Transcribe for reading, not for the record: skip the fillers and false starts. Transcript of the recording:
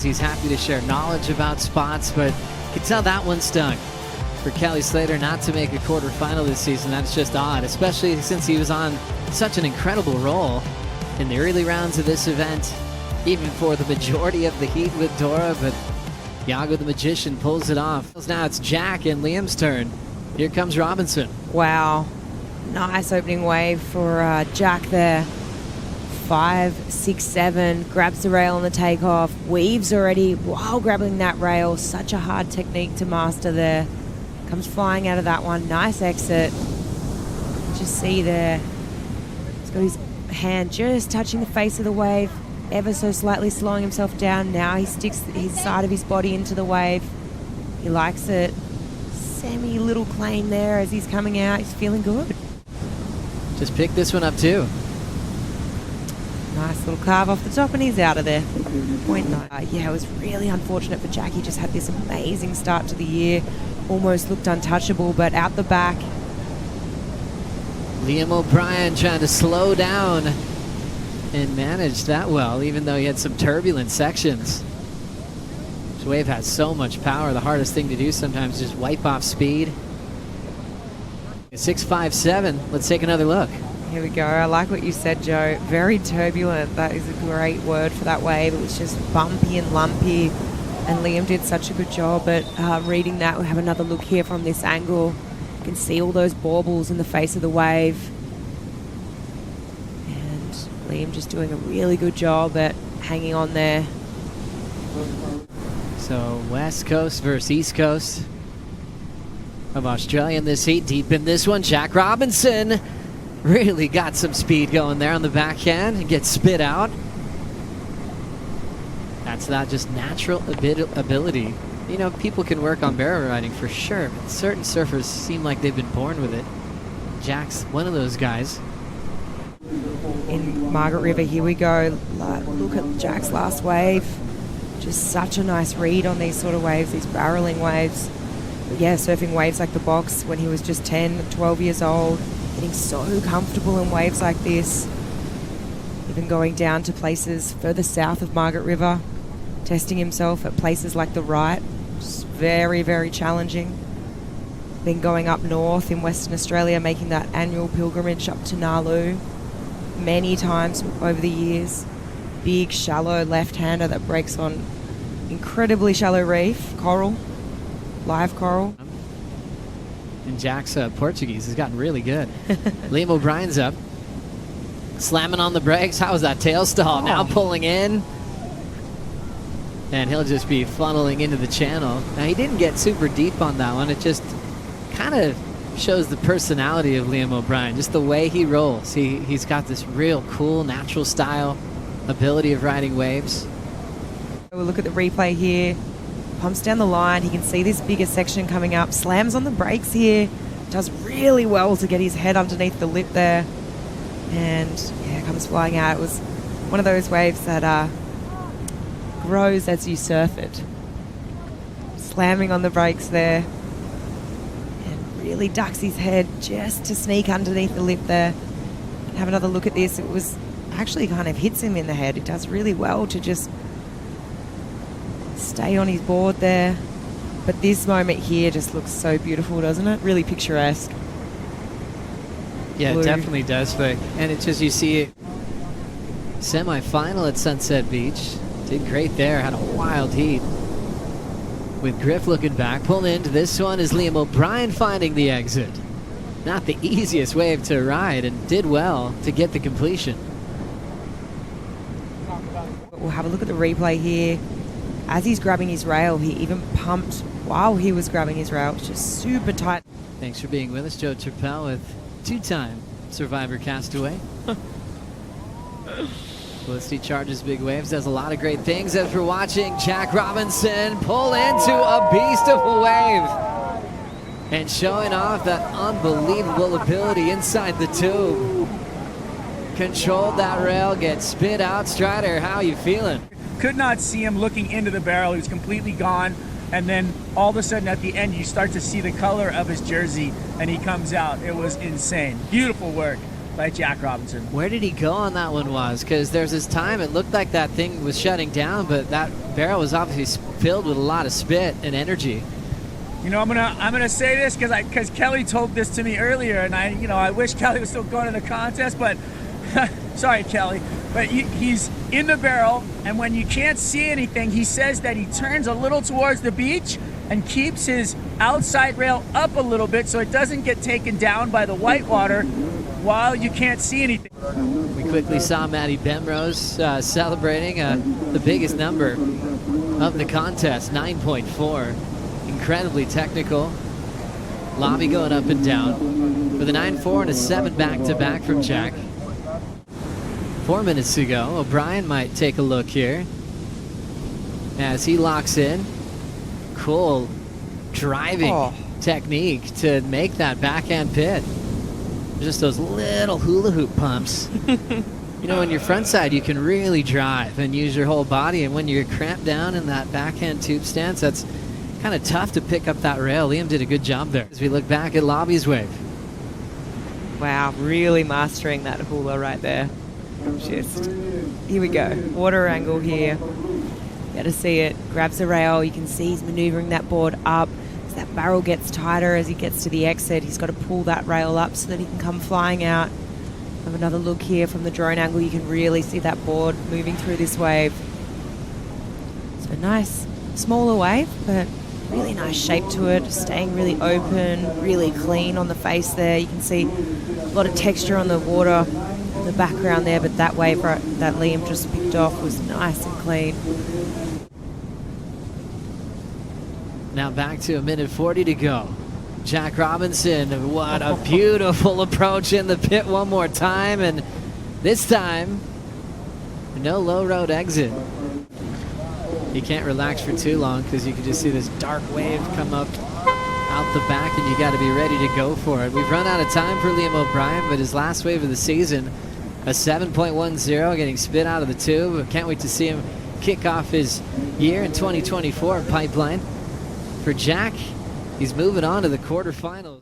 He's happy to share knowledge about spots, but you can tell that one stung. For Kelly Slater not to make a quarterfinal this season, that's just odd, especially since he was on such an incredible roll in the early rounds of this event, even for the majority of the heat with Dora, but Iago the Magician pulls it off. Now it's Jack and Liam's turn. Here comes Robinson. Wow. Nice opening wave for Jack there. 5, 6, 7, grabs the rail on the takeoff, weaves already while grabbing that rail. Such a hard technique to master there. Comes flying out of that one. Nice exit. Just see there. He's got his hand just touching the face of the wave, ever so slightly slowing himself down. Now he sticks his side of his body into the wave. He likes it. Semi little claim there as he's coming out. He's feeling good. Just picked this one up too. Nice little carve off the top and he's out of there. 0.9. Yeah, it was really unfortunate for Jack. He just had this amazing start to the year. Almost looked untouchable, but out the back. Liam O'Brien trying to slow down and managed that well, even though he had some turbulent sections. This wave has so much power. The hardest thing to do sometimes is just wipe off speed. 6.57. Let's take another look. Here we go. I like what you said, Joe. Very turbulent. That is a great word for that wave. It was just bumpy and lumpy. And Liam did such a good job at reading that. We'll have another look here from this angle. You can see all those baubles in the face of the wave. And Liam just doing a really good job at hanging on there. So West Coast versus East Coast of Australia in this heat. Deep in this one, Jack Robinson really got some speed going there on the backhand and gets spit out. That's not just natural ability. You know, people can work on barrel riding for sure, but certain surfers seem like they've been born with it. Jack's one of those guys. In Margaret River, here we go. Look at Jack's last wave. Just such a nice read on these sort of waves, these barreling waves. But yeah, surfing waves like the box when he was just 10, 12 years old. Getting so comfortable in waves like this. Even going down to places further south of Margaret River. Testing himself at places like the Right. Just very, very challenging. Then going up north in Western Australia, making that annual pilgrimage up to Nalu many times over the years. Big, shallow left-hander that breaks on incredibly shallow reef, coral, live coral. And Jack's Portuguese has gotten really good. Liam O'Brien's up. Slamming on the brakes. How was that tail stall? Oh. Now pulling in. And he'll just be funneling into the channel. Now, he didn't get super deep on that one. It just kind of shows the personality of Liam O'Brien. Just the way he rolls. He's got this real cool, natural style ability of riding waves. We'll look at the replay here. Pumps down the line. He can see this bigger section coming up. Slams on the brakes here. Does really well to get his head underneath the lip there. And yeah, comes flying out. It was one of those waves that grows as you surf it. Slamming on the brakes there. And really ducks his head just to sneak underneath the lip there. Have another look at this. It was actually kind of hits him in the head. It does really well to just stay on his board there. But this moment here just looks so beautiful, doesn't it? Really picturesque. Yeah, Blue. It definitely does. And it's just, you see it. Semi-final at Sunset Beach. Did great there. Had a wild heat. With Griff looking back. Pulling into this one is Liam O'Brien finding the exit. Not the easiest wave to ride, and did well to get the completion. We'll have a look at the replay here. As he's grabbing his rail, he even pumped while he was grabbing his rail. It's just super tight. Thanks for being with us, Joe Turpel, with two-time Survivor Castaway. Felicity charges big waves, does a lot of great things. As we're watching Jack Robinson pull into a beast of a wave and showing off that unbelievable ability inside the tube. Controlled that rail, gets spit out. Strider, how you feeling? Could not see him looking into the barrel. He was completely gone. And then all of a sudden at the end, you start to see the color of his jersey and he comes out. It was insane. Beautiful work. by Jack Robinson. Where did he go on that one, was? Because there's this time it looked like that thing was shutting down, but that barrel was obviously filled with a lot of spit and energy. You know, I'm gonna say this because Kelly told this to me earlier, and I wish Kelly was still going to the contest, but sorry, Kelly. But he's in the barrel, and when you can't see anything, he says that he turns a little towards the beach and keeps his outside rail up a little bit so it doesn't get taken down by the whitewater while you can't see anything. We quickly saw Maddie Bemrose celebrating the biggest number of the contest, 9.4. Incredibly technical. Lobby going up and down with a 9.4 and a 7 back-to-back from Jack. 4 minutes to go. O'Brien might take a look here as he locks in. Cool driving technique to make that backhand pit. Just those little hula hoop pumps. You know, on your front side, you can really drive and use your whole body, and when you're cramped down in that backhand tube stance, that's kind of tough to pick up that rail. Liam did a good job there. As we look back at Lobby's wave. Wow, really mastering that hula right there. Just, here we go. Water angle here. Better see it. Grabs the rail. You can see he's maneuvering that board up. As that barrel gets tighter as he gets to the exit, he's got to pull that rail up so that he can come flying out. Have another look here from the drone angle. You can really see that board moving through this wave. So nice, smaller wave, but really nice shape to it. Staying really open, really clean on the face there. You can see a lot of texture on the water in the background there, but that wave that Liam just picked off was nice and clean. Now back to a minute 40 to go. Jack Robinson, what a beautiful approach in the pit one more time, and this time, no low road exit. You can't relax for too long because you can just see this dark wave come up out the back, and you got to be ready to go for it. We've run out of time for Liam O'Brien, but his last wave of the season, a 7.10, getting spit out of the tube. Can't wait to see him kick off his year in 2024 in Pipeline. For Jack, he's moving on to the quarterfinals.